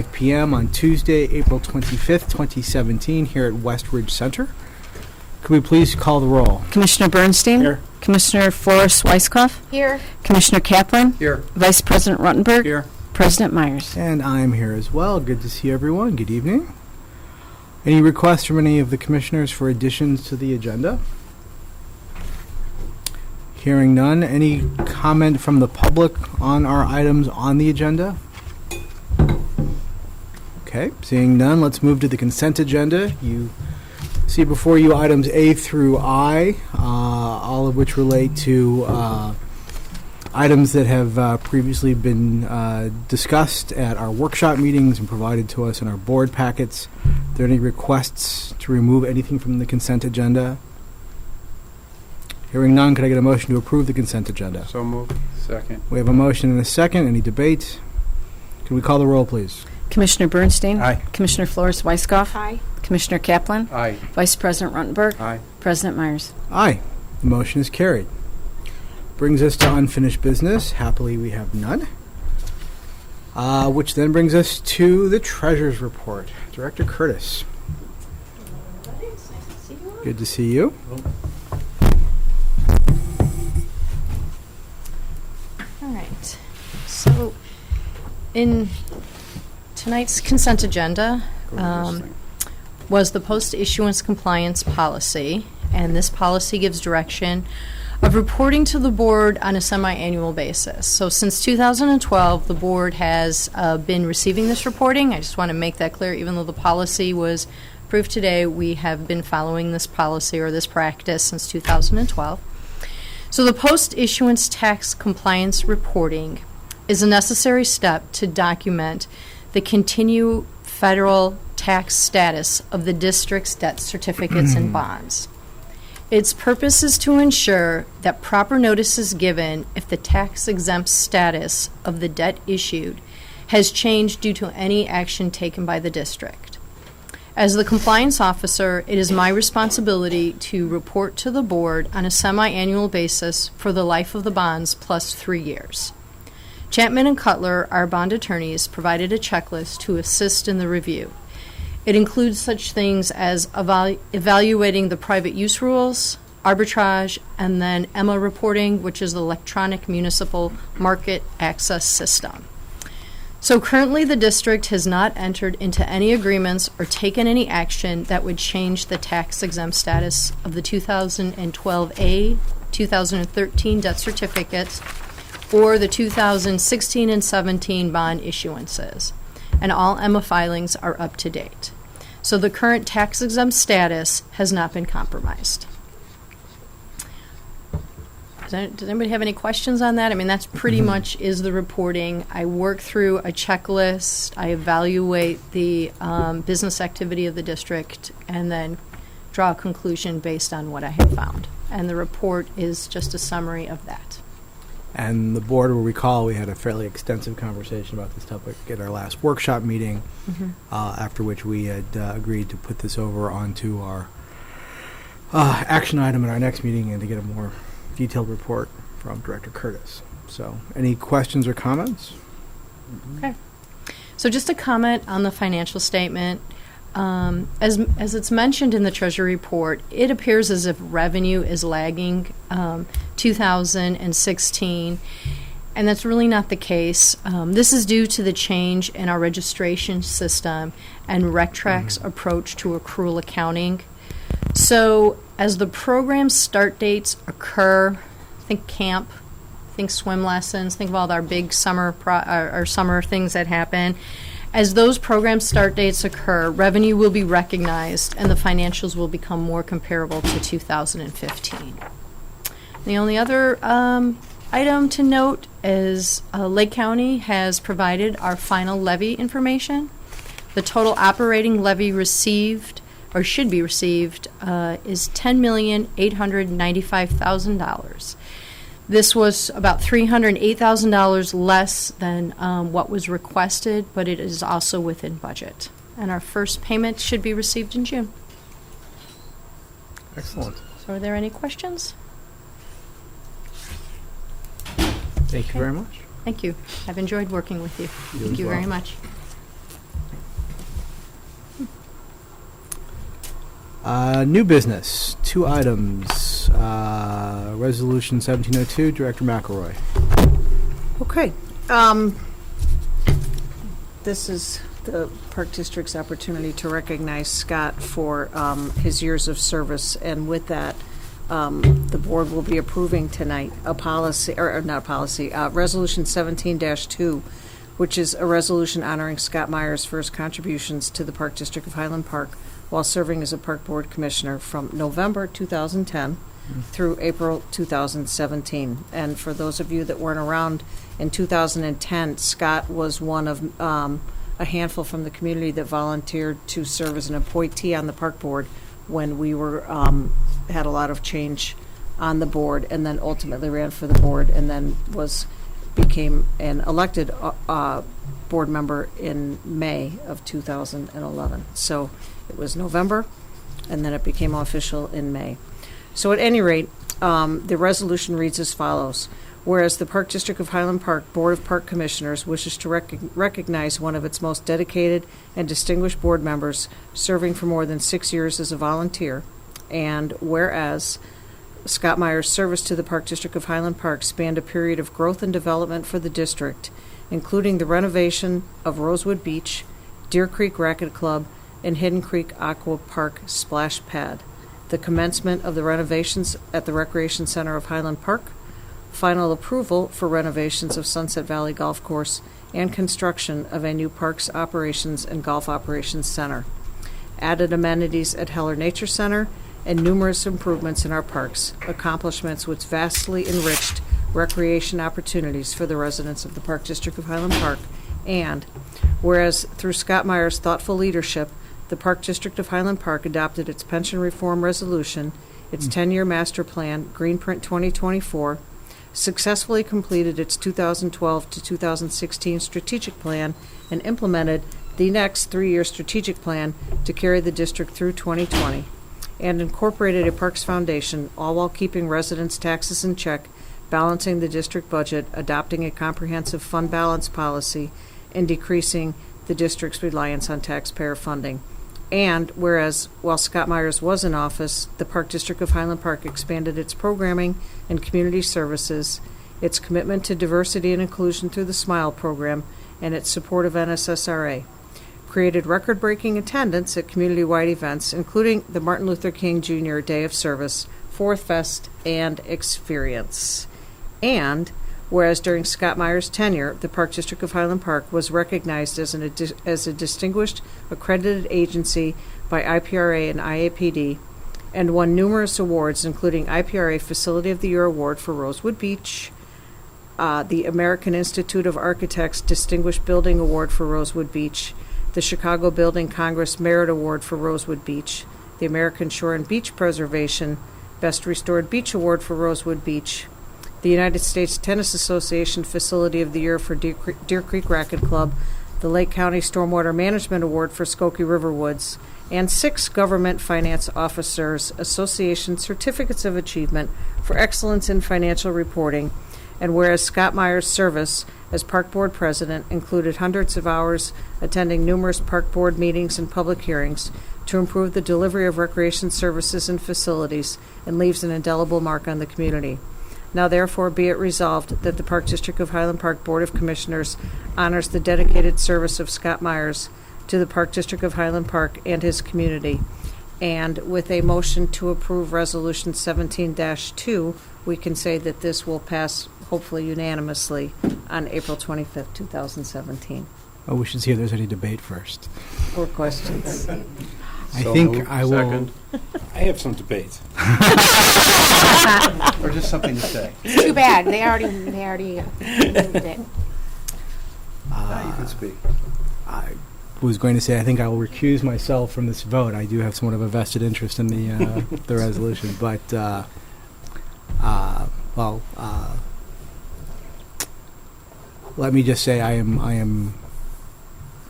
5 p.m. on Tuesday, April 25th, 2017, here at Westridge Center. Could we please call the roll? Commissioner Bernstein? Here. Commissioner Flores-Weisskopf? Here. Commissioner Kaplan? Here. Vice President Ruttenberg? Here. President Myers? And I'm here as well. Good to see everyone. Good evening. Any requests from any of the commissioners for additions to the agenda? Hearing none. Any comment from the public on our items on the agenda? Okay, seeing none, let's move to the consent agenda. You see before you items A through I, all of which relate to items that have previously been discussed at our workshop meetings and provided to us in our board packets. Are there any requests to remove anything from the consent agenda? Hearing none, could I get a motion to approve the consent agenda? So moved. Second. We have a motion and a second. Any debate? Can we call the roll, please? Commissioner Bernstein? Aye. Commissioner Flores-Weisskopf? Aye. Commissioner Kaplan? Aye. Vice President Ruttenberg? Aye. President Myers? Aye. The motion is carried. Brings us to unfinished business. Happily, we have none. Which then brings us to the Treasurer's Report. Director Curtis. Good to see you. All right. So, in tonight's consent agenda was the post-issuance compliance policy, and this policy gives direction of reporting to the board on a semi-annual basis. So since 2012, the board has been receiving this reporting. I just want to make that clear. Even though the policy was approved today, we have been following this policy or this practice since 2012. So the post-issuance tax compliance reporting is a necessary step to document the continued federal tax status of the district's debt certificates and bonds. Its purpose is to ensure that proper notice is given if the tax-exempt status of the debt issued has changed due to any action taken by the district. As the compliance officer, it is my responsibility to report to the board on a semi-annual basis for the life of the bonds plus 3 years. Chapman and Cutler, our bond attorneys, provided a checklist to assist in the review. It includes such things as evaluating the private use rules, arbitrage, and then EMA reporting, which is the Electronic Municipal Market Access System. So currently the district has not entered into any agreements or taken any action that would change the tax-exempt status of the 2012A, 2013 debt certificates, or the 2016 and 17 bond issuances. And all EMA filings are up to date. So the current tax-exempt status has not been compromised. Does anybody have any questions on that? I mean, that's pretty much is the reporting. I work through a checklist. I evaluate the business activity of the district and then draw a conclusion based on what I have found. And the report is just a summary of that. And the board will recall we had a fairly extensive conversation about this topic at our last workshop meeting, after which we had agreed to put this over onto our action item at our next meeting and to get a more detailed report from Director Curtis. So, any questions or comments? Okay. So just a comment on the financial statement. As it's mentioned in the Treasury report, it appears as if revenue is lagging 2016, and that's really not the case. This is due to the change in our registration system and RecTrac's approach to accrual accounting. So as the program start dates occur, think camp, think swim lessons, think of all our big summer our summer things that happen. As those program start dates occur, revenue will be recognized and the financials will become more comparable to 2015. The only other item to note is Lake County has provided our final levy information. The total operating levy received, or should be received, is $10,895,000. This was about $308,000 less than what was requested, but it is also within budget. And our first payment should be received in June. Excellent. So are there any questions? Thank you very much. Thank you. I've enjoyed working with you. You Thank as you well. very much. New business, 2 items. Resolution 1702, Director McElroy. Okay. This is the Park District's opportunity to recognize Scott for his years of service, and with that, the board will be approving tonight a policy, or not a policy, Resolution 17-2, which is a resolution honoring Scott Myers for his contributions to the Park District of Highland Park while serving as a Park Board Commissioner from November 2010 through April 2017. And for those of you that weren't around in 2010, Scott was one of a handful from the community that volunteered to serve as an appointee on the Park Board when we were had a lot of change on the board, and then ultimately ran for the board, and then became an elected board member in May of 2011. So it was November, and then it became official in May. So at any rate, the resolution reads as follows. Whereas the Park District of Highland Park Board of Park Commissioners wishes to recognize one of its most dedicated and distinguished board members serving for more than 6 years as a volunteer, and whereas Scott Myers' service to the Park District of Highland Park spanned a period of growth and development for the district, including the renovation of Rosewood Beach, Deer Creek Racquet Club, and Hidden Creek Aqua Park Splash Pad, the commencement of the renovations at the Recreation Center of Highland Park, final approval for renovations of Sunset Valley Golf Course, and construction of a new Parks Operations and Golf Operations Center, added amenities at Heller Nature Center, and numerous improvements in our parks, accomplishments which vastly enriched recreation opportunities for the residents of the Park District of Highland Park. And whereas through Scott Myers' thoughtful leadership, the Park District of Highland Park adopted its pension reform resolution, its 10-year master plan, Greenprint 2024, successfully completed its 2012 to 2016 strategic plan, and implemented the next 3-year strategic plan to carry the district through 2020, and incorporated a Parks Foundation, all while keeping residents' taxes in check, balancing the district budget, adopting a comprehensive fund balance policy, and decreasing the district's reliance on taxpayer funding. And whereas, while Scott Myers was in office, the Park District of Highland Park expanded its programming and community services, its commitment to diversity and inclusion through the SMILE program, and its support of NSSRA, created record-breaking attendance at community-wide events, including the Martin Luther King Jr. Day of Service, Fourth Fest, and Experience. And whereas during Scott Myers' tenure, the Park District of Highland Park was recognized as a distinguished accredited agency by IPRA and IAPD, and won numerous awards, including IPRA Facility of the Year Award for Rosewood Beach, the American Institute of Architects Distinguished Building Award for Rosewood Beach, the Chicago Building Congress Merit Award for Rosewood Beach, the American Shore and Beach Preservation Best Restored Beach Award for Rosewood Beach, the United States Tennis Association Facility of the Year for Deer Creek Racquet Club, the Lake County Stormwater Management Award for Skokie River Woods, and 6 Government Finance Officers Association Certificates of Achievement for Excellence in Financial Reporting. And whereas Scott Myers' service as Park Board President included hundreds of hours attending numerous Park Board meetings and public hearings to improve the delivery of recreation services and facilities, and leaves an indelible mark on the community. Now therefore be it resolved that the Park District of Highland Park Board of Commissioners honors the dedicated service of Scott Myers to the Park District of Highland Park and his community. And with a motion to approve Resolution 17-2, we can say that this will pass hopefully unanimously on April 25th, 2017. Oh, we should see if there's any debate first. Or questions? I think I will. Second. I have some debate. Or just something to say. Too bad. They already moved it. Now you can speak. I was going to say I think I will recuse myself from this vote. I do have somewhat of a vested interest in the resolution, but let me just say I am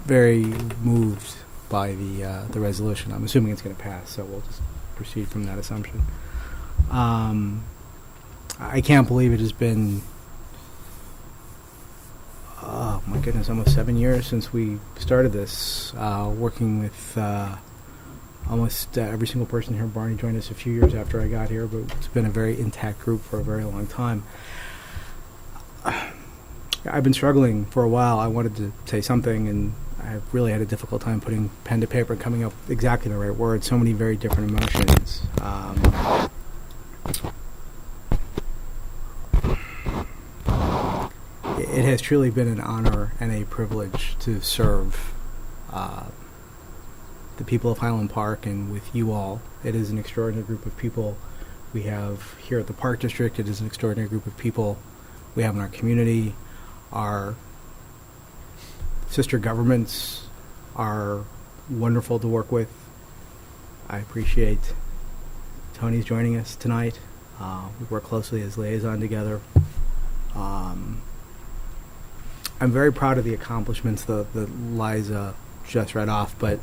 very moved by the resolution. I'm assuming it's going to pass, so we'll just proceed from that assumption. I can't believe it has been, oh my goodness, almost 7 years since we started this, working with almost every single person here. Barney joined us a few years after I got here, but it's been a very intact group for a very long time. I've been struggling for a while. I wanted to say something, and I've really had a difficult time putting pen to paper and coming up with exactly the right words. So many very different emotions. It has truly been an honor and a privilege to serve the people of Highland Park and with you all. It is an extraordinary group of people we have here at the Park District. It is an extraordinary group of people we have in our community. Our sister governments are wonderful to work with. I appreciate Tony's joining us tonight. We work closely as liaison together. I'm very proud of the accomplishments that Liza just read off, but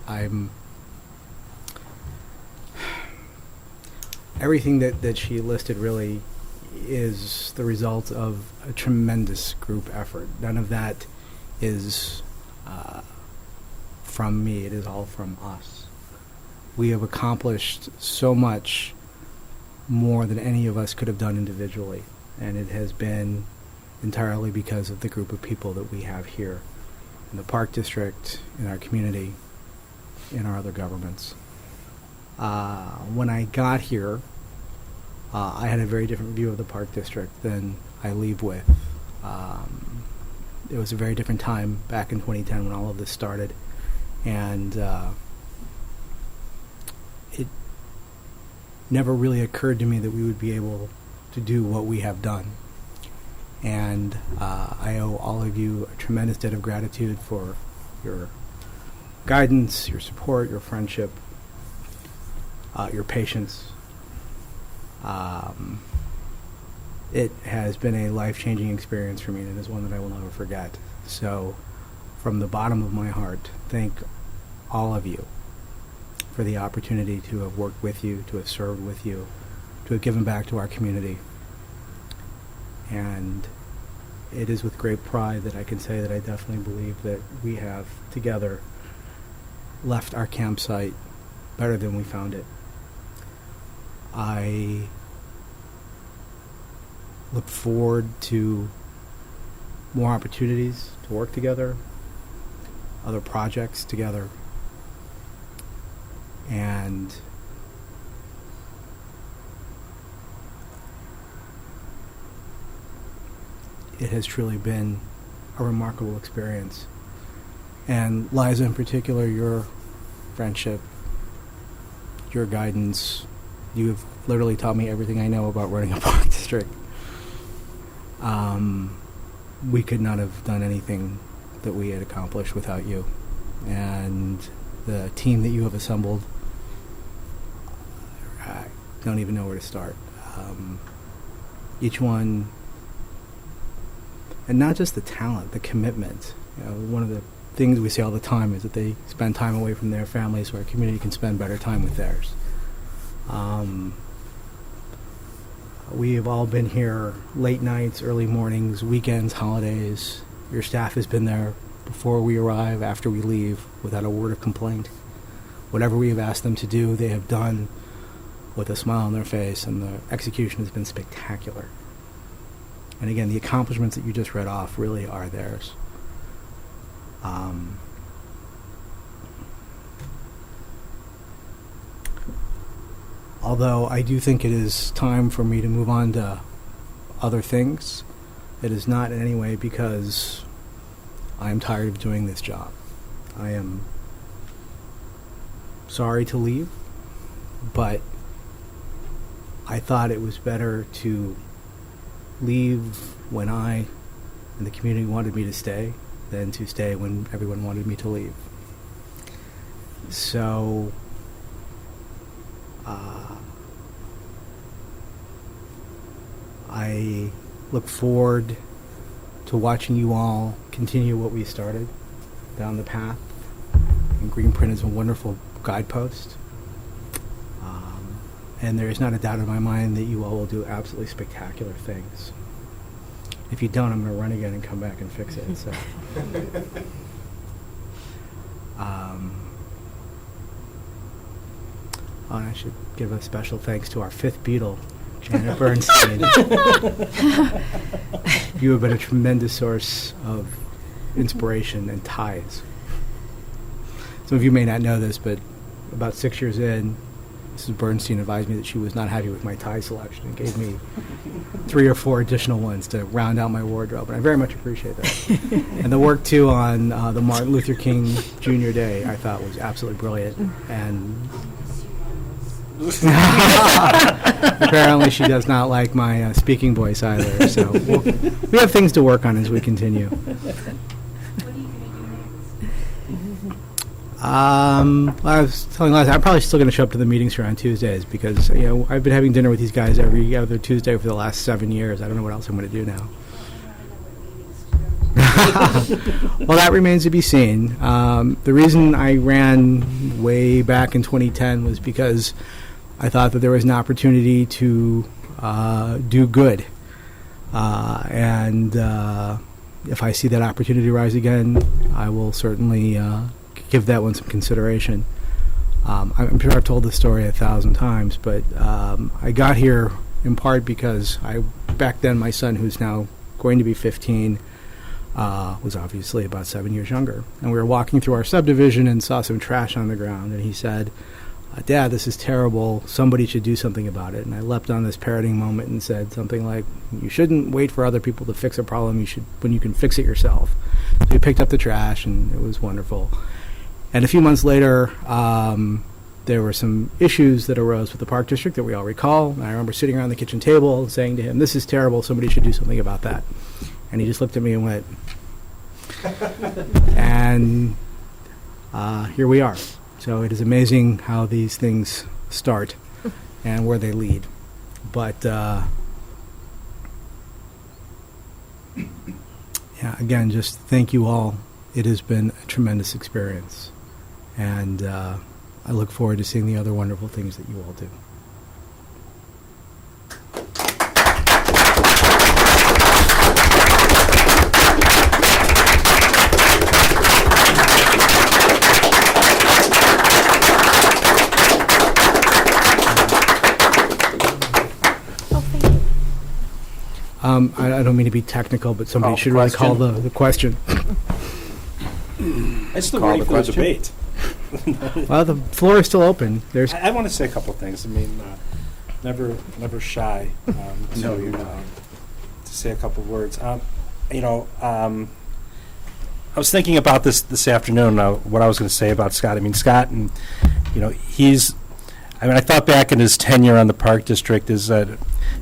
everything that she listed really is the result of a tremendous group effort. None of that is from me. It is all from us. We have accomplished so much more than any of us could have done individually, and it has been entirely because of the group of people that we have here in the Park District, in our community, in our other governments. When I got here, I had a very different view of the Park District than I leave with. It was a very different time back in 2010 when all of this started, and it never really occurred to me that we would be able to do what we have done. And I owe all of you a tremendous debt of gratitude for your guidance, your support, your friendship, your patience. It has been a life-changing experience for me, and it is one that I will never forget. So, from the bottom of my heart, thank all of you for the opportunity to have worked with you, to have served with you, to have given back to our community. And it is with great pride that I can say that I definitely believe that we have together left our campsite better than we found it. I look forward to more opportunities to work together, other projects together, and it has truly been a remarkable experience. And Liza, in particular, your friendship, your guidance, you have literally taught me everything I know about running a park district. We could not have done anything that we had accomplished without you. And the team that you have assembled, I don't even know where to start. Each one, and not just the talent, the commitment. You know, one of the things we say all the time is that they spend time away from their families so our community can spend better time with theirs. We have all been here late nights, early mornings, weekends, holidays. Your staff has been there before we arrive, after we leave, without a word of complaint. Whatever we have asked them to do, they have done with a smile on their face, and the execution has been spectacular. And again, the accomplishments that you just read off really are theirs. Although I do think it is time for me to move on to other things, it is not in any way because I am tired of doing this job. I am sorry to leave, but I thought it was better to leave when I and the community wanted me to stay than to stay when everyone wanted me to leave. So I look forward to watching you all continue what we started down the path. And Greenprint is a wonderful guidepost. And there is not a doubt in my mind that you all will do absolutely spectacular things. If you don't, I'm going to run again and come back and fix it. So, I should give a special thanks to our fifth Beatle, Janet Bernstein. You have been a tremendous source of inspiration and ties. Some of you may not know this, but about 6 years in, Mrs. Bernstein advised me that she was not happy with my tie selection and gave me 3 or 4 additional ones to round out my wardrobe, and I very much appreciate that. And the work, too, on the Martin Luther King Jr. Day, I thought was absolutely brilliant, and apparently she does not like my speaking voice either, so we have things to work on as we continue. I was telling Liza, I'm probably still going to show up to the meetings here on Tuesdays because, I've been having dinner with these guys every other Tuesday for the last 7 years. I don't know what else I'm going to do now. Well, that remains to be seen. The reason I ran way back in 2010 was because I thought that there was an opportunity to do good. And if I see that opportunity rise again, I will certainly give that one some consideration. I'm sure I've told this story 1,000 times, but I got here in part because back then my son, who's now going to be 15, was obviously about 7 years younger. And we were walking through our subdivision and saw some trash on the ground, and he said, "Dad, this is terrible. Somebody should do something about it." And I leapt on this parroting moment and said something like, "You shouldn't wait for other people to fix a problem. You should, when you can fix it yourself." So we picked up the trash, and it was wonderful. And a few months later, there were some issues that arose with the Park District that we all recall. And I remember sitting around the kitchen table and saying to him, "This is terrible. Somebody should do something about that." And he just looked at me and went, and here we are. So it is amazing how these things start and where they lead. But yeah, again, just thank you all. It has been a tremendous experience. And I look forward to seeing the other wonderful things that you all do. I don't mean to be technical, but somebody should really call the question. I'm still Call waiting the for the question. debate. Well, the floor is still open. There's I want to say a couple of things. I mean, never shy No, to, you're not. to say a couple of words. I was thinking about this afternoon, what I was going to say about Scott. I mean, Scott, and I thought back in his tenure on the Park District is that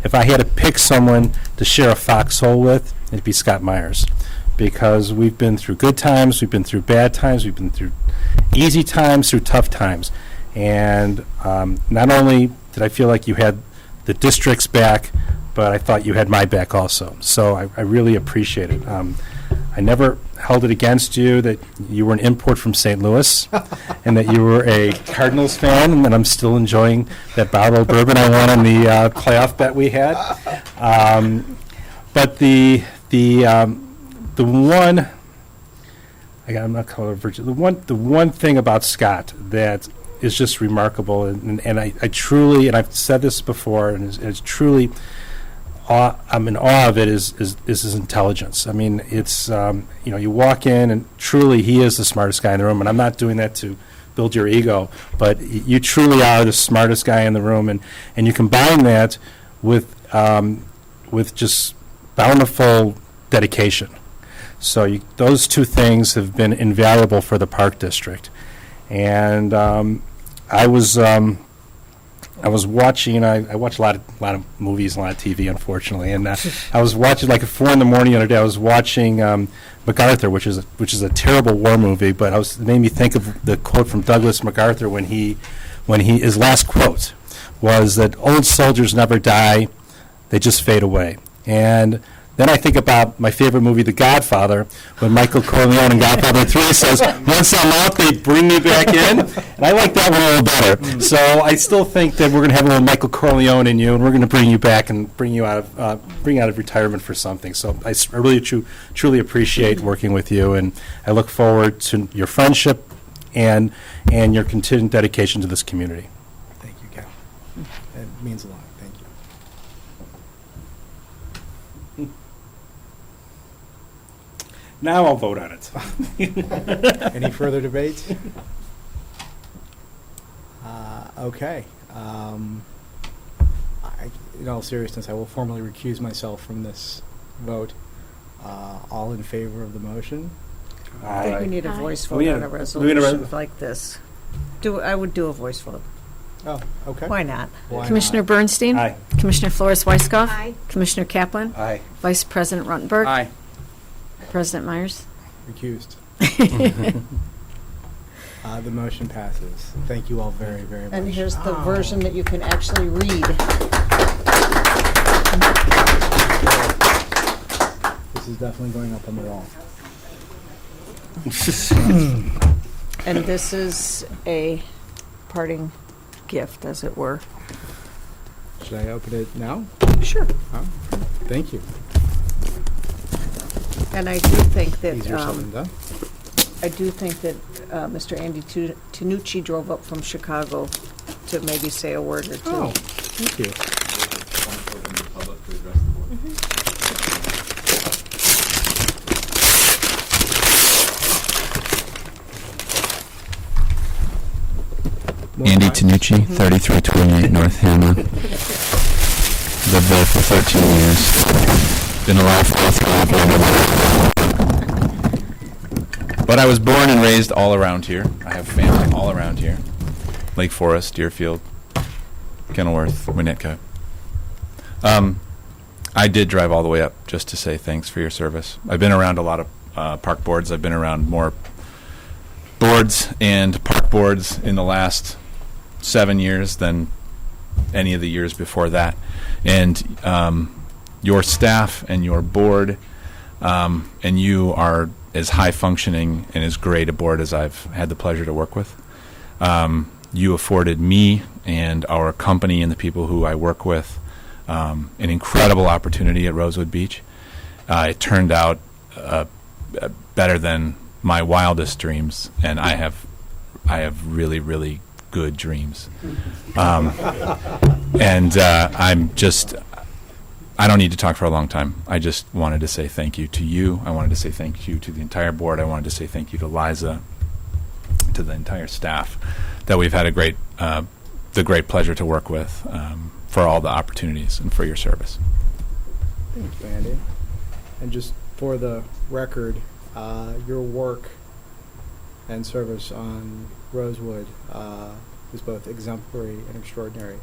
if I had to pick someone to share a foxhole with, it'd be Scott Myers. Because we've been through good times, we've been through bad times, we've been through easy times, through tough times. And not only did I feel like you had the district's back, but I thought you had my back also. So I really appreciate it. I never held it against you that you were an import from St. Louis and that you were a Cardinals fan, and that I'm still enjoying that bottle of bourbon I won on the playoff bet we had. But the one, I'm not calling it virtue. The one thing about Scott that is just remarkable, and I truly, and I've said this before, and it's truly, I'm in awe of it, is his intelligence. I mean, it's you walk in and truly he is the smartest guy in the room, and I'm not doing that to build your ego, but you truly are the smartest guy in the room, and you combine that with just bountiful dedication. So those two things have been invaluable for the Park District. And I was watching. I watch a lot of movies, a lot of TV, unfortunately. And I was watching like at 4 a.m. the other day. I was watching MacArthur, which is a terrible war movie. But it made me think of the quote from Douglas MacArthur when his last quote was that old soldiers never die, they just fade away. And then I think about my favorite movie, The Godfather, when Michael Corleone in Godfather 3 says, "Once I'm out, they bring me back in." And I like that one a little better. So I still think that we're going to have a little Michael Corleone in you, and we're going to bring you back and bring you out of retirement for something. So I really truly appreciate working with you, and I look forward to your friendship and your continued dedication to this community. Thank you. Means a lot. Thank you. Now I'll vote on it. Any further debate? Okay. In all seriousness, I will formally recuse myself from this vote. All in favor of the motion? I think we Aye. need a Aye. voice We vote need on a- a we need a resolution res- like this. I would do a voice vote. Oh, okay. Why not? Why Commissioner not? Bernstein? Aye. Commissioner Flores Weiskopf? Aye. Commissioner Kaplan? Aye. Vice President Ruttenberg? Aye. President Myers? Recused. The motion passes. Thank you all very, very much. And here's the version that you can actually read. This is definitely going up on the wall. And this is a parting gift, as it were. Should I open it now? Sure. Oh, thank you. And I do think that, Easier said than done. Mr. Andy Tanucci drove up from Chicago to maybe say a word or two. Oh, thank you. Andy Tanucci, 3328 North Hamlin. Lived there for 13 years. Been alive for 3 But I was born and raised all around here. I have family all around here. Lake Forest, Deerfield, Kenilworth, Winnetka. I did drive all the way up just to say thanks for your service. I've been around a lot of park boards. I've been around more boards and park boards in the last 7 years than any of the years before that. And your staff and your board and you are as high functioning and as great a board as I've had the pleasure to work with. You afforded me and our company and the people who I work with an incredible opportunity at Rosewood Beach. It turned out better than my wildest dreams, and I have really, really good dreams. And I don't need to talk for a long time. I just wanted to say thank you to you. I wanted to say thank you to the entire board. I wanted to say thank you to Liza, to the entire staff, that we've had the great pleasure to work with, for all the opportunities and for your service. Thank you, Andy. And just for the record, your work and service on Rosewood was both exemplary and extraordinary,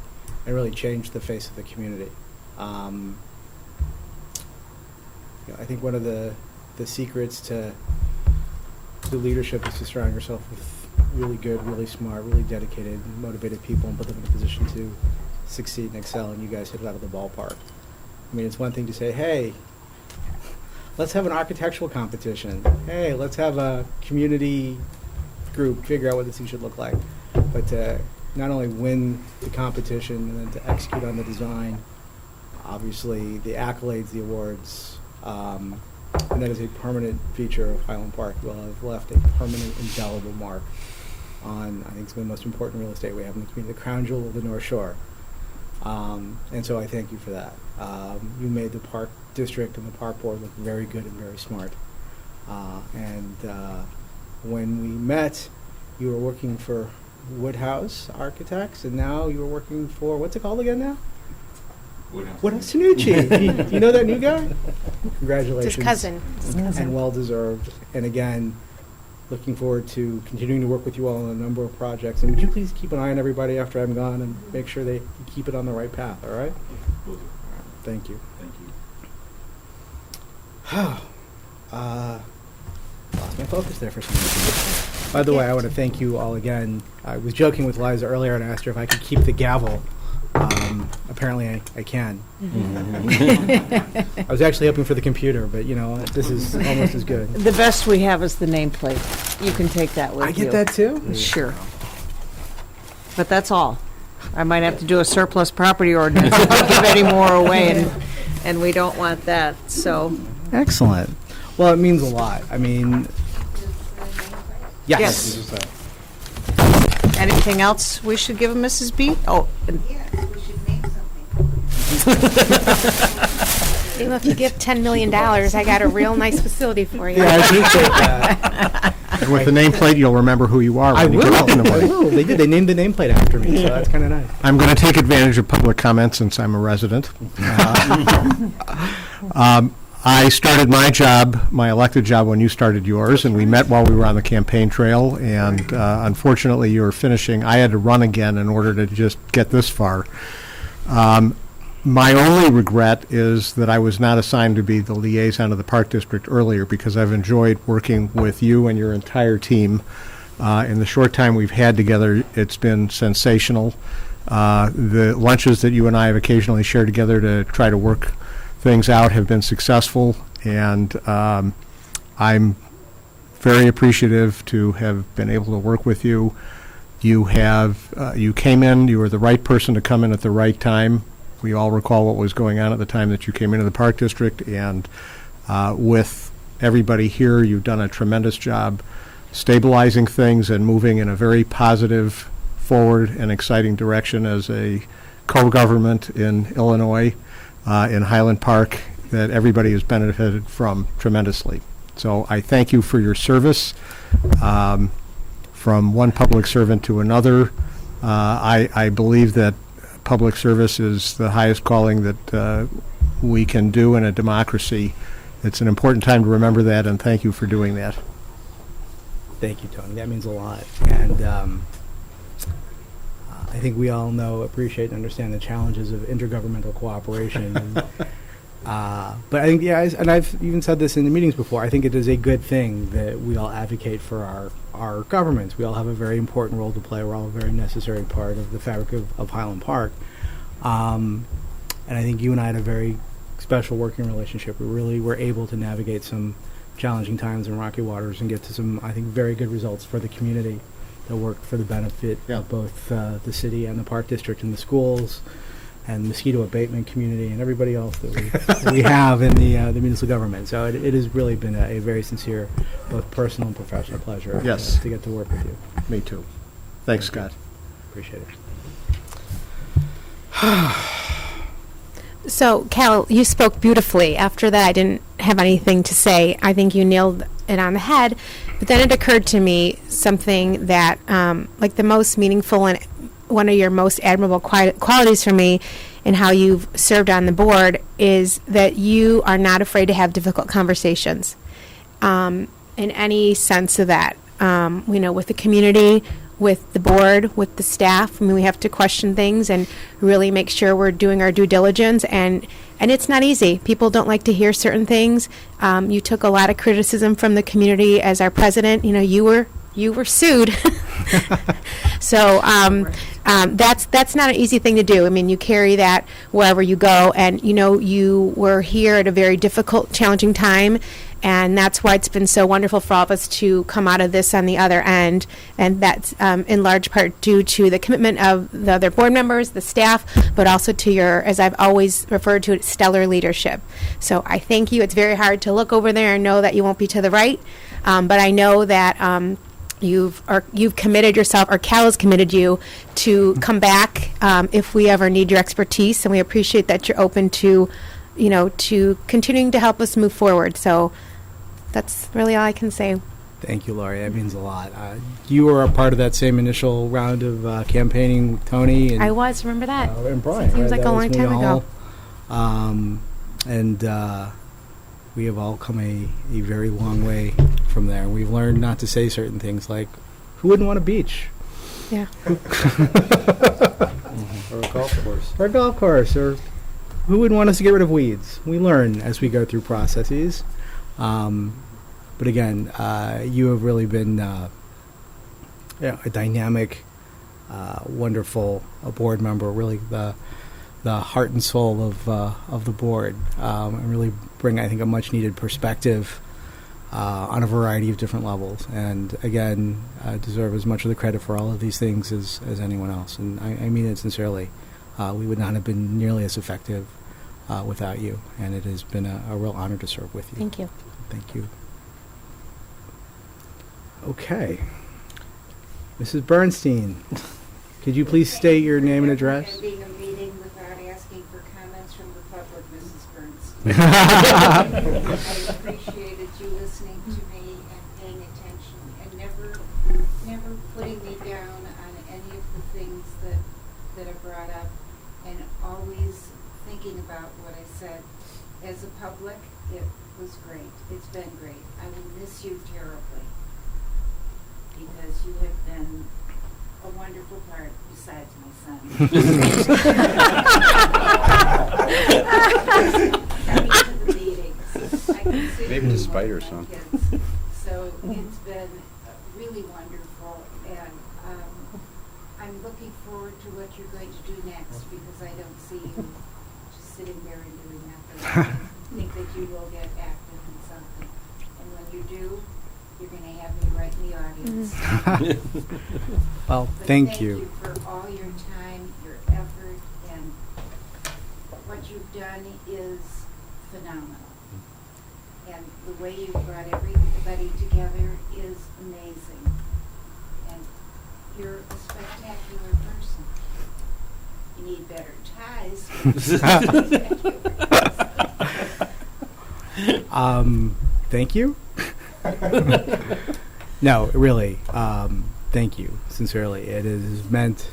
and really changed the face of the community. I think one of the secrets to leadership is to surround yourself with really good, really smart, really dedicated, motivated people and put them in a position to succeed and excel, and you guys hit it out of the ballpark. I mean, it's one thing to say, hey, let's have an architectural competition. Hey, let's have a community group figure out what this thing should look like. But to not only win the competition and then to execute on the design, obviously the accolades, the awards, and that is a permanent feature of Highland Park. You will have left a permanent, indelible mark on, I think, some of the most important real estate we have in the community, the crown jewel of the North Shore. And so I thank you for that. You made the Park District and the Park Board look very good and very smart. And when we met, you were working for Woodhouse Architects, and now you are working for, what's it called again now? Woodhouse Tanucci. Do you know that new guy? Congratulations. His cousin. And well deserved. And again, looking forward to continuing to work with you all on a number of projects. And would you please keep an eye on everybody after I'm gone and make sure they keep it on the right path, all right? Will do. Thank you. Thank you. Lost my focus there for some reason. By the way, I want to thank you all again. I was joking with Liza earlier and asked her if I could keep the gavel. Apparently I can. I was actually hoping for the computer, but you know, this is almost as good. The best we have is the nameplate. You can take that with you. I get that too? Sure. But that's all. I might have to do a surplus property ordinance if I give any more away, and we don't want that, so. Excellent. Well, it means a lot. I mean, yes. Anything else we should give Mrs. B? Oh, and- Yes, we should name some Well, if you give $10 million, I got a real nice facility for you. Yeah, I appreciate that. And with the nameplate, you'll remember who you are I when you will. get up in the I morning. will. They did. They named the nameplate after me, so that's kind of nice. I'm going to take advantage of public comment since I'm a resident. I started my job, my elected job, when you started yours, and we met while we were on the campaign trail, and unfortunately, you were finishing. I had to run again in order to just get this far. My only regret is that I was not assigned to be the liaison of the Park District earlier, because I've enjoyed working with you and your entire team. In the short time we've had together, it's been sensational. The lunches that you and I have occasionally shared together to try to work things out have been successful, and I'm very appreciative to have been able to work with you. You came in, you were the right person to come in at the right time. We all recall what was going on at the time that you came into the Park District, and with everybody here, you've done a tremendous job stabilizing things and moving in a very positive, forward, and exciting direction as a co-government in Illinois, in Highland Park, that everybody has benefited from tremendously. So I thank you for your service. From one public servant to another, I believe that public service is the highest calling that we can do in a democracy. It's an important time to remember that, and thank you for doing that. Thank you, Tony. That means a lot. And I think we all appreciate, and understand the challenges of intergovernmental cooperation. And, but I think, and I've even said this in the meetings before, I think it is a good thing that we all advocate for our governments. We all have a very important role to play. We're all a very necessary part of the fabric of Highland Park. And I think you and I had a very special working relationship. We really were able to navigate some challenging times in rocky waters and get to some, I think, very good results for the community that worked for the benefit of both the city and the Park District and the schools and mosquito abatement community and everybody else that we have in the municipal government. So it has really been a very sincere, both personal and professional pleasure Yes. to get to work with you. Me too. Thanks, Scott. Appreciate it. So, Cal, you spoke beautifully. After that, I didn't have anything to say. I think you nailed it on the head. But then it occurred to me something that, like the most meaningful and one of your most admirable qualities for me in how you've served on the board is that you are not afraid to have difficult conversations in any sense of that. With the community, with the board, with the staff. I mean, we have to question things and really make sure we're doing our due diligence. And it's not easy. People don't like to hear certain things. You took a lot of criticism from the community as our president. You were sued. So that's not an easy thing to do. I mean, you carry that wherever you go. And, you were here at a very difficult, challenging time. And that's why it's been so wonderful for all of us to come out of this on the other end. And that's in large part due to the commitment of the other board members, the staff, but also to your, as I've always referred to it, stellar leadership. So I thank you. It's very hard to look over there and know that you won't be to the right. But I know that you've committed yourself, or Cal has committed you, to come back if we ever need your expertise. And we appreciate that you're open to, to continuing to help us move forward. So that's really all I can say. Thank you, Laurie. That means a lot. You were a part of that same initial round of campaigning with Tony. And, I was, remember that? And Brian. Seems like That a was long me time ago. And we have all come a very long way from there. We've learned not to say certain things like, who wouldn't want a beach? Yeah. Or a golf course. Or a golf course, or who would want us to get rid of weeds? We learn as we go through processes. But again, you have really been a dynamic, wonderful board member, really the heart and soul of the board, and really bring, I think, a much-needed perspective on a variety of different levels. And again, deserve as much of the credit for all of these things as anyone else. And I mean it sincerely. We would not have been nearly as effective without you, and it has been a real honor to serve with you. Thank you. Thank you. Okay. Mrs. Bernstein, could you please state your name and address? Being a meeting without asking for comments I appreciated you listening to me and paying attention and never putting me down on any of the things that are brought up, and always thinking about what I said. As a public, it was great. It's been great. I will miss you terribly because you have been a wonderful part besides my son. Coming to the meetings. I consider Maybe you despite one her of my son. kids. So it's been really wonderful, and I'm looking forward to what you're going to do next, because I don't see you just sitting there and doing nothing. I think that you will get active in something, and when you do, you're going to have me right in the audience. Well, But thank you. for all your time, your effort, and what you've done is phenomenal. And the way you brought everybody together is amazing. And you're a spectacular person. You need better ties. Thank you. No, really, thank you, sincerely. It is meant,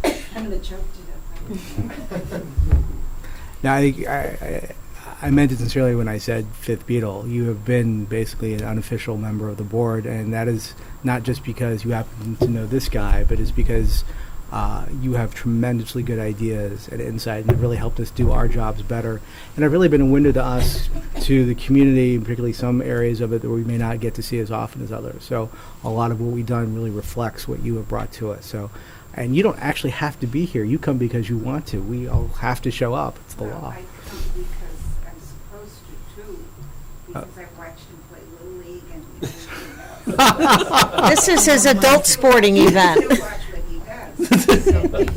I'm going to choke to death. now, I meant it sincerely when I said Fifth Beatle. You have been basically an unofficial member of the board, and that is not just because you happen to know this guy, but it's because you have tremendously good ideas and insight, and have really helped us do our jobs better. And have really been a window to us, to the community, and particularly some areas of it that we may not get to see as often as others. So a lot of what we've done really reflects what you have brought to us. So, and you don't actually have to be here. You come because you want to. We all have to show up. It's the Well, law. I come because I'm supposed to, too, because I've watched him play Little League and everything else. This is his adult sporting event. Still watch what he does. So, and,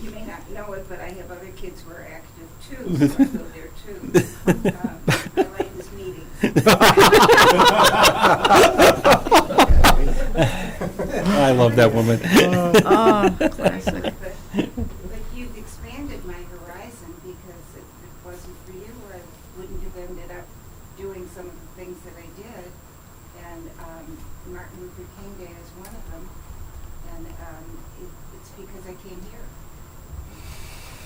you may not know it, but I have other kids who are active, too, so I go there, too. I like his meetings. I love that woman. Classic. But you've expanded my horizon, because if it wasn't for you, I wouldn't have ended up doing some of the things that I did. And Martin Luther King Day is one of them. And it's because I came here.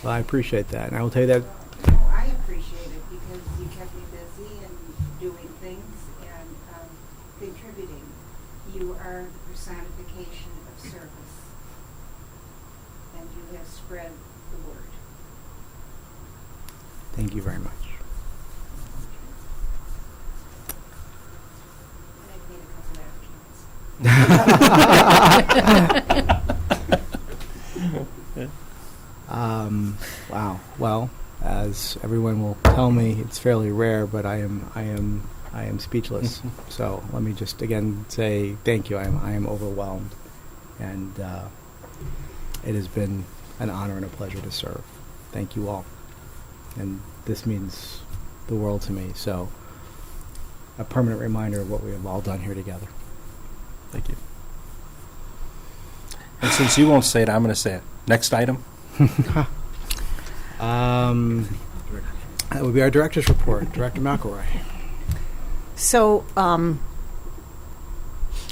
Well, I appreciate that, and I will tell you that. Well, I appreciate it because you kept me busy and doing things and contributing. You are the personification of service, and you have spread the word. Thank you very much. And I've made a couple applicants. Wow. Well, as everyone will tell me, it's fairly rare, but I am speechless. So let me just again say thank you. I am overwhelmed, and it has been an honor and a pleasure to serve. Thank you all, and this means the world to me. So a permanent reminder of what we have all done here together. Thank you. And since you won't say it, I'm going to say it. Next item. That would be our director's report. Director McElroy. So,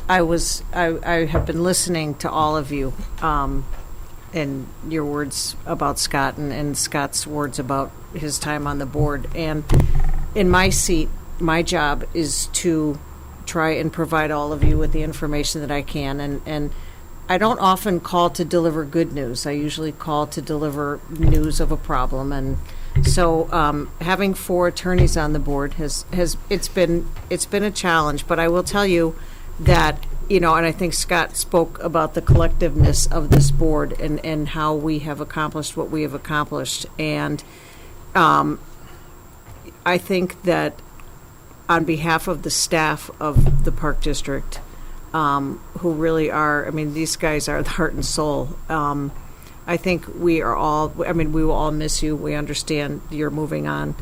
I have been listening to all of you, and your words about Scott and Scott's words about his time on the board. And in my seat, my job is to try and provide all of you with the information that I can. And I don't often call to deliver good news. I usually call to deliver news of a problem. And so having 4 attorneys on the board it's been a challenge. But I will tell you that, and I think Scott spoke about the collectiveness of this board and how we have accomplished what we have accomplished. And I think that on behalf of the staff of the Park District, who really are, these guys are the heart and soul. I think we will all miss you. We understand you're moving on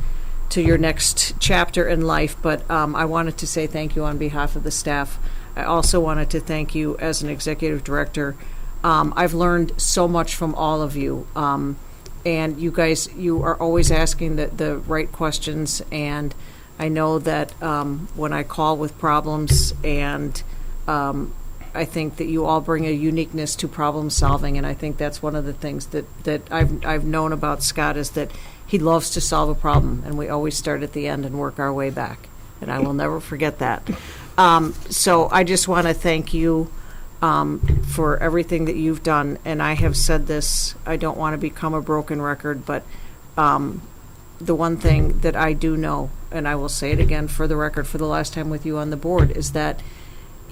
to your next chapter in life, but I wanted to say thank you on behalf of the staff. I also wanted to thank you as an executive director. I've learned so much from all of you. And you guys, you are always asking the right questions, and I know that when I call with problems, and I think that you all bring a uniqueness to problem solving, and I think that's one of the things that I've known about Scott is that he loves to solve a problem, and we always start at the end and work our way back, and I will never forget that. So I just want to thank you for everything that you've done, and I have said this, I don't want to become a broken record, but the one thing that I do know, and I will say it again for the record for the last time with you on the board, is that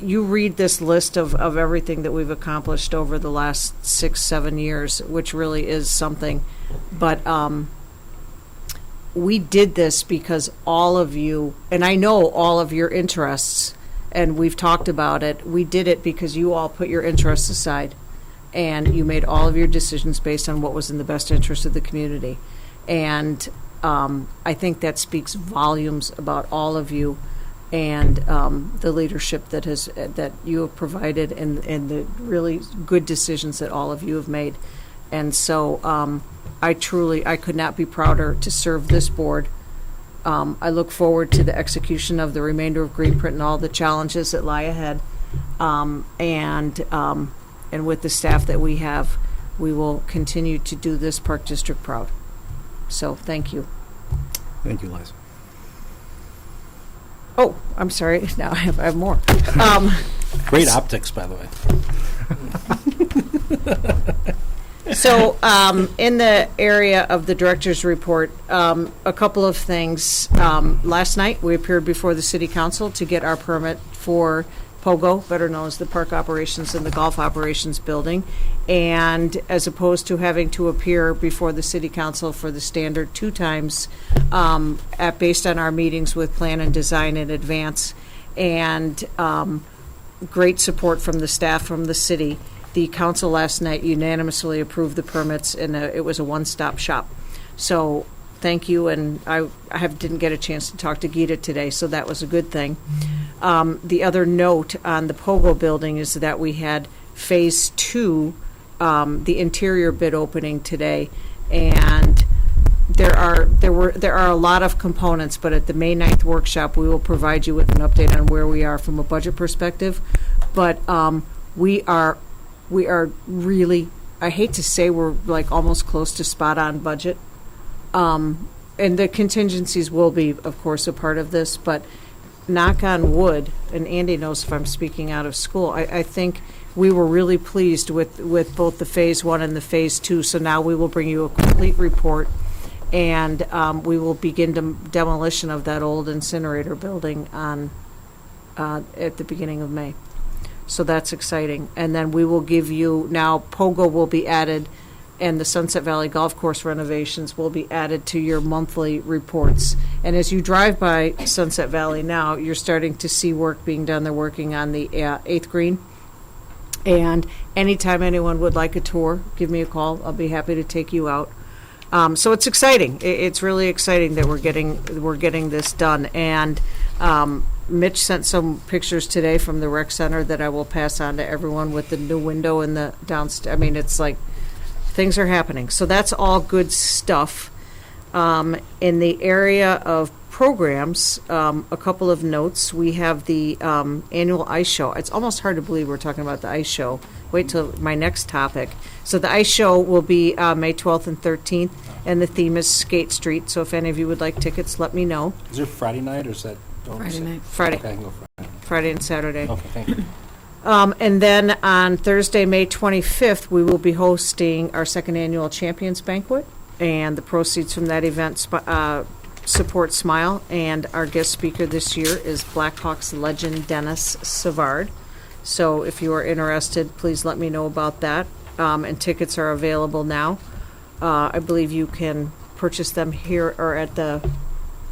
you read this list of everything that we've accomplished over the last 6-7 years, which really is something. But we did this because all of you, and I know all of your interests, and we've talked about it, we did it because you all put your interests aside, and you made all of your decisions based on what was in the best interest of the community. And I think that speaks volumes about all of you and the leadership that you have provided, and the really good decisions that all of you have made. And so I could not be prouder to serve this board. I look forward to the execution of the remainder of Greenprint and all the challenges that lie ahead. And with the staff that we have, we will continue to do this Park District proud. So thank you. Thank you, Liza. Oh, I'm sorry. Now I have more. Great optics, by the way. So, in the area of the director's report, a couple of things. Last night, we appeared before the city council to get our permit for POGO, better known as the Park Operations and the Golf Operations Building. And as opposed to having to appear before the city council for the standard 2 times, based on our meetings with plan and design in advance, and great support from the staff from the city, the council last night unanimously approved the permits, and it was a one-stop shop. So thank you, and I didn't get a chance to talk to Geeta today, so that was a good thing. The other note on the POGO building is that we had Phase 2, the interior bid opening today, and there are a lot of components, but at the May 9th workshop, we will provide you with an update on where we are from a budget perspective. But we are really, I hate to say we're like almost close to spot on budget. And the contingencies will be, of course, a part of this, but knock on wood, and Andy knows if I'm speaking out of school, I think we were really pleased with both the Phase 1 and the Phase 2, so now we will bring you a complete report, and we will begin demolition of that old incinerator building at the beginning of May. So that's exciting. And then we will give you, now POGO will be added, and the Sunset Valley Golf Course renovations will be added to your monthly reports. And as you drive by Sunset Valley now, you're starting to see work being done. They're working on the 8th green. And anytime anyone would like a tour, give me a call. I'll be happy to take you out. So it's exciting. It's really exciting that we're getting this done. And Mitch sent some pictures today from the rec center that I will pass on to everyone with the new window in the downstairs. I mean, it's like things are happening. So that's all good stuff. In the area of programs, a couple of notes. We have the annual ice show. It's almost hard to believe we're talking about the ice show. Wait till my next topic. So the ice show will be May 12th and 13th, and the theme is Skate Street. So if any of you would like tickets, let me know. Is it Friday night or is that? Friday night. Friday. Okay, I can go Friday. Friday and Saturday. Okay, thank you. And then on Thursday, May 25th, we will be hosting our second annual Champions Banquet, and the proceeds from that event support Smile, and our guest speaker this year is Blackhawks legend Dennis Savard. So if you are interested, please let me know about that. And tickets are available now. I believe you can purchase them here or at the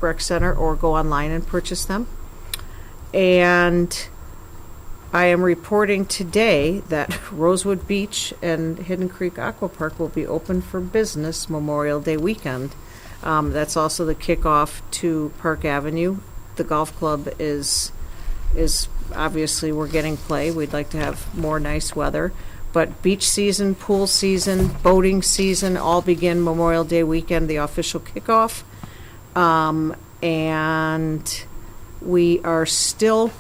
rec center, or go online and purchase them. And I am reporting today that Rosewood Beach and Hidden Creek Aqua Park will be open for business Memorial Day weekend. That's also the kickoff to Park Avenue. The golf club is obviously, we're getting play. We'd like to have more nice weather. But beach season, pool season, boating season all begin Memorial Day weekend, the official kickoff. And we are still,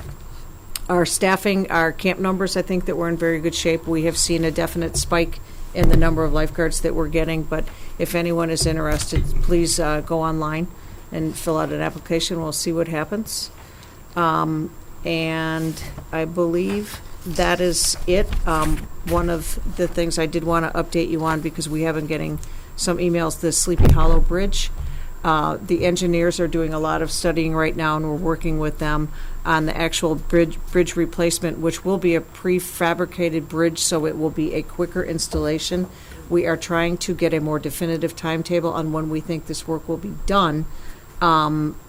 our staffing, our camp numbers, I think that we're in very good shape. We have seen a definite spike in the number of lifeguards that we're getting, but if anyone is interested, please go online and fill out an application. We'll see what happens. And I believe that is it. One of the things I did want to update you on, because we have been getting some emails, the Sleepy Hollow Bridge. The engineers are doing a lot of studying right now, and we're working with them on the actual bridge replacement, which will be a prefabricated bridge, so it will be a quicker installation. We are trying to get a more definitive timetable on when we think this work will be done,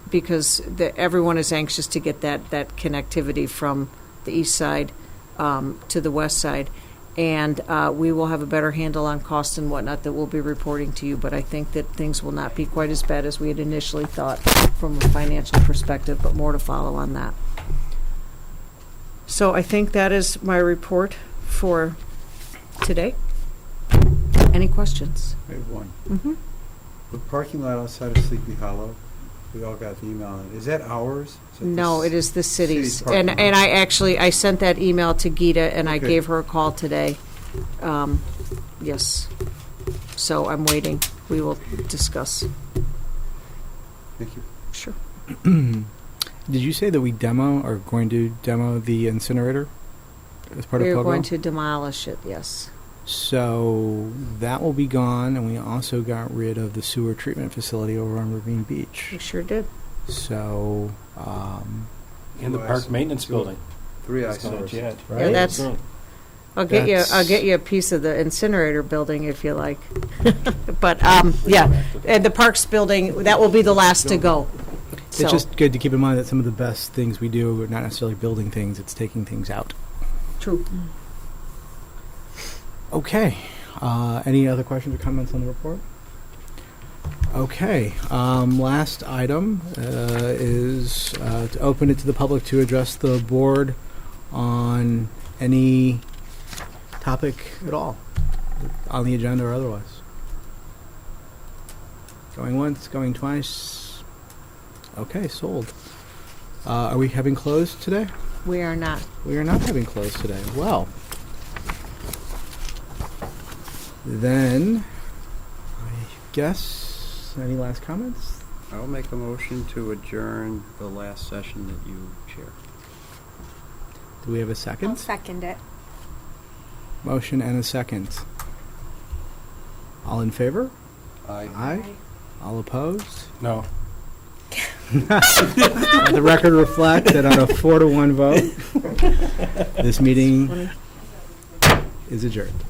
because everyone is anxious to get that connectivity from the east side to the west side. And we will have a better handle on cost and whatnot that we'll be reporting to you. But I think that things will not be quite as bad as we had initially thought from a financial perspective, but more to follow on that. So I think that is my report for today. Any questions? I have one. Mm-hmm. The parking lot outside of Sleepy Hollow, we all got the email on it. Is that ours? Is that No, the it is the city's. parking And lot? I sent that email to Geeta, and I Okay. gave her a call today. Yes. So I'm waiting. We will discuss. Thank you. Sure. Did you say that we are going to demo the incinerator as part of We're Pogo? going to demolish it, yes. So that will be gone, and we also got rid of the sewer treatment facility over on Ravine Beach. We sure did. So, In the park maintenance building. 3 It's not eyesores. yet. Yeah, that's, Soon. I'll That's- get you a piece of the incinerator building if you like. But, yeah, and the parks building, that will be the last to go. So, it's just good to keep in mind that some of the best things we do are not necessarily building things, it's taking things out. true. Okay. Any other questions or comments on the report? Okay. Last item is to open it to the public to address the board on any topic at all, on the agenda or otherwise. Going once, going twice. Okay, sold. Are we having closed today? We are not. We are not having closed today. Well, then, I guess, any last comments? I'll make a motion to adjourn the last session that you chair. Do we have a second? I'll second it. Motion and a second. All in favor? Aye. Aye. All opposed? No. Let the record reflect that on a 4-1 vote, this meeting is adjourned.